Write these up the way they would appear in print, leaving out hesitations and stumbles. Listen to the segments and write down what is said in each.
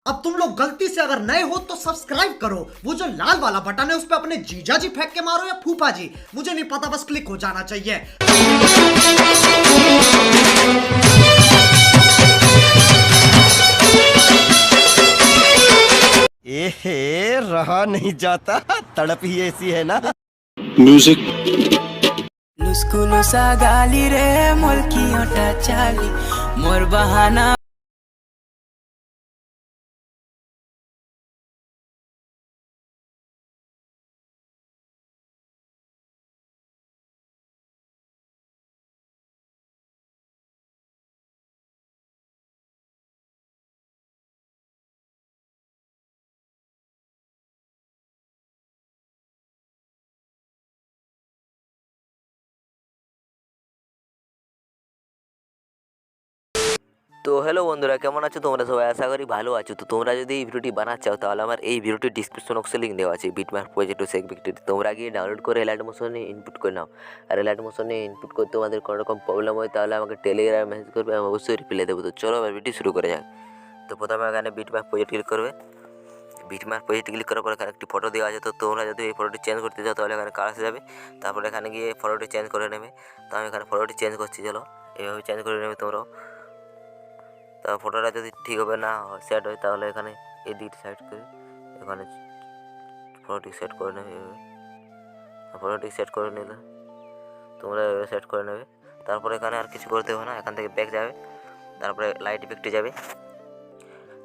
अब तुम लोग गलती से अगर नए हो तो सब्सक्राइब करो, वो जो लाल वाला बटन है उस पर अपने जीजा जी फेंक के मारो या फूफा जी, मुझे नहीं पता, बस क्लिक हो जाना चाहिए। एहे रहा नहीं जाता, तड़प ही ऐसी है ना। म्यूजिक लुस्कुलुसा गाली रे मोलकी ओटा चाली मोर बहाना তো হ্যালো বন্ধুরা, কেমন আছো তোমরা সবাই? আশা করি ভালো আছো। তো তোমরা যদি এই ভিডিওটি বানাতে চাও তাহলে আমার এই ভিডিওটির ডিসক্রিপশন বক্সে লিঙ্ক দেওয়া আছে বিটম্যাপ প্রজেক্ট ও সেক ভিক্টরি, তোমরা গিয়ে ডাউনলোড করে এলাইট মোশনে ইনপুট করে নাও। আর এলাইট মোশনে ইনপুট করতে তোমাদের কোনো রকম প্রবলেম হয় তাহলে আমাকে টেলিগ্রামে মেসেজ করবে, আমি অবশ্যই রিপ্লাই দেবো। তো চলো এবার ভিডিও শুরু করে যাক। তো প্রথমে এখানে বিটম্যাপ প্রজেক্ট ক্লিক করবে। বিটম্যাপ প্রজেক্ট ক্লিক করার পর এখানে একটি ফটো দেওয়া আছে। তো তোমরা যদি এই ফটোটি চেঞ্জ করতে চাও তাহলে এখানে কার আসে যাবে, তারপরে এখানে গিয়ে ফটোটি চেঞ্জ করে নেবে। তো আমি এখানে ফটোটি চেঞ্জ করছি, চলো এইভাবে চেঞ্জ করে নেবে তোমরাও। তা ফটোটা যদি ঠিক হবে না সেট হয় তাহলে এখানে এডিট সাইড করে এখানে ফটোটি সেট করে নেবে। ফটোটি সেট করে নিলে তোমরা এভাবে সেট করে নেবে। তারপরে এখানে আর কিছু করতে হবে না, এখান থেকে ব্যাক যাবে, তারপরে লাইট ইফেক্টে যাবে।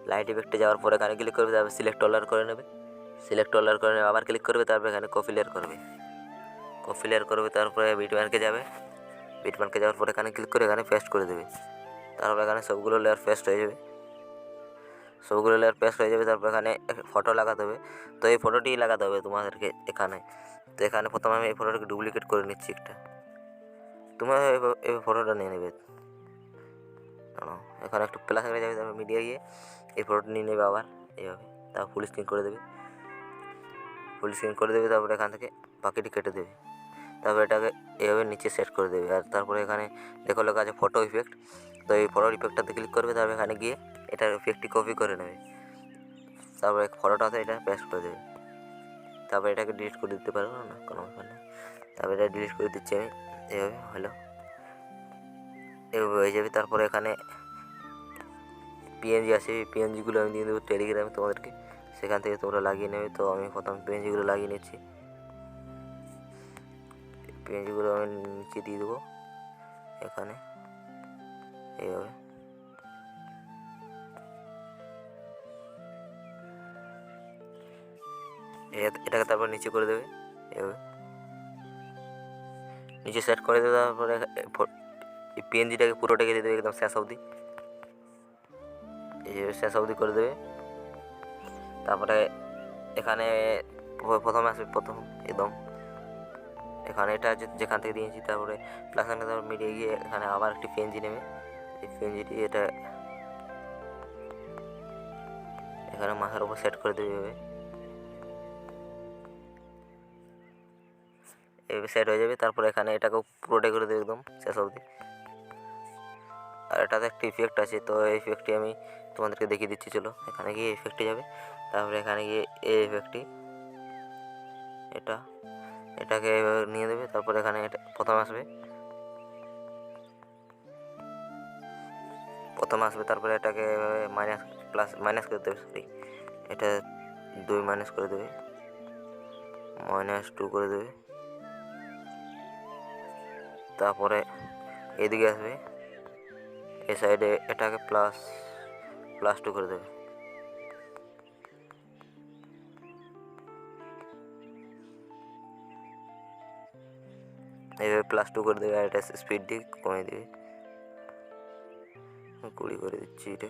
লাইট ইফেক্টে যাওয়ার পরে এখানে ক্লিক করবে, তারপরে সিলেক্ট অলার করে নেবে। সিলেক্ট অলার করে নেবে, আবার ক্লিক করবে, তারপরে এখানে কপি লেয়ার করবে। কপি লেয়ার করবে, তারপরে বিটম্যাপে যাবে। বিটম্যাপে যাওয়ার পরে এখানে ক্লিক করে এখানে পেস্ট করে দেবে। তারপরে এখানে সবগুলো লেয়ার পেস্ট হয়ে যাবে। সবগুলো লেয়ার পেস্ট হয়ে যাবে। তারপর এখানে ফটো লাগাতে হবে। তো এই ফটোটি লাগাতে হবে তোমাদেরকে এখানে। তো এখানে প্রথমে আমি এই ফটোটাকে ডুপ্লিকেট করে নিচ্ছি একটা। তোমরা এই ফটোটা নিয়ে নেবে। এখানে একটু প্লাস হয়ে যাবে, তারপর মিডিয়া গিয়ে এই ফটোটা নিয়ে নেবে আবার এইভাবে, তারপর ফুল স্ক্রিন করে দেবে। ফুল স্ক্রিন করে দেবে, তারপরে এখান থেকে বাকিটি কেটে দেবে। তারপর এটাকে এইভাবে নিচে সেট করে দেবে। আর তারপরে এখানে দেখো লেখা আছে ফটো ইফেক্ট। তো এই ফটোর ইফেক্টটাতে ক্লিক করবে, তারপর এখানে গিয়ে এটার ইফেক্টটি কপি করে নেবে। তারপরে ফটোটাতে এটা পেস্ট করে দেবে। তারপরে এটাকে ডিলিট করে দিতে পারবো না, কোনো ব্যাপার নেই। তারপরে এটা ডিলিট করে দিচ্ছি আমি, এভাবে হলো, এভাবে হয়ে যাবে। তারপরে এখানে পিএনজি আছে, পিএনজিগুলো আমি দিয়ে দেবো টেলিগ্রামে তোমাদেরকে, সেখান থেকে তোমরা লাগিয়ে নেবে। তো আমি প্রথম পিএনজিগুলো লাগিয়ে নিচ্ছি। পিএনজিগুলো আমি নিচে দিয়ে দেবো এখানে এইভাবে। এটাকে তারপর নিচে করে দেবে এভাবে, নিচে সেট করে দেবে। তারপরে এই পিএনজিটাকে পুরোটাকে দিয়ে দেবে একদম শেষ অবধি, এইভাবে শেষ অবধি করে দেবে। তারপরে এখানে প্রথমে আসবে, প্রথম একদম এখানে এটা যেখান থেকে দিয়েছি, তারপরে প্লাস তারপর মিডিয়ে গিয়ে এখানে আবার একটি পিএনজি নেবে। এই পিএনজিটি এটা এখানে মাথার উপর সেট করে দেবে এভাবে, এভাবে সেট হয়ে যাবে। তারপরে এখানে এটাকেও পুরোটাই করে দেবে একদম শেষ অবধি। আর এটাতে একটা ইফেক্ট আছে, তো এই ইফেক্টটি আমি তোমাদেরকে দেখিয়ে দিচ্ছি, চলো এখানে গিয়ে ইফেক্টে যাবে। তারপরে এখানে গিয়ে এই ইফেক্টটি এটাকে নিয়ে দেবে। তারপরে এখানে এটা প্রথমে আসবে, তারপরে এটাকে মাইনাস করে দেবে, সরি এটা 2 মাইনাস করে দেবে, -2 করে দেবে। তারপরে এদিকে আসবে, এই সাইডে এটাকে +2 করে দেবে। এইভাবে +2 করে দেবে। আর এটা স্পিড দিয়ে কমিয়ে দেবে, 20 করে দিচ্ছি এটা।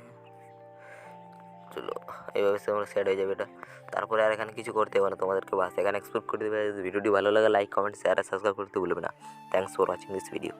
চলো এইভাবে তোমরা সেট হয়ে যাবে এটা। তারপরে আর এখানে কিছু করতে হবে না তোমাদেরকে, বাস এখানে এক্সপোর্ট করে দেবে। যদি ভিডিওটি ভালো লাগে লাইক কমেন্ট শেয়ার আর সাবস্ক্রাইব করতে ভুলবে না। Thanks for watching this video.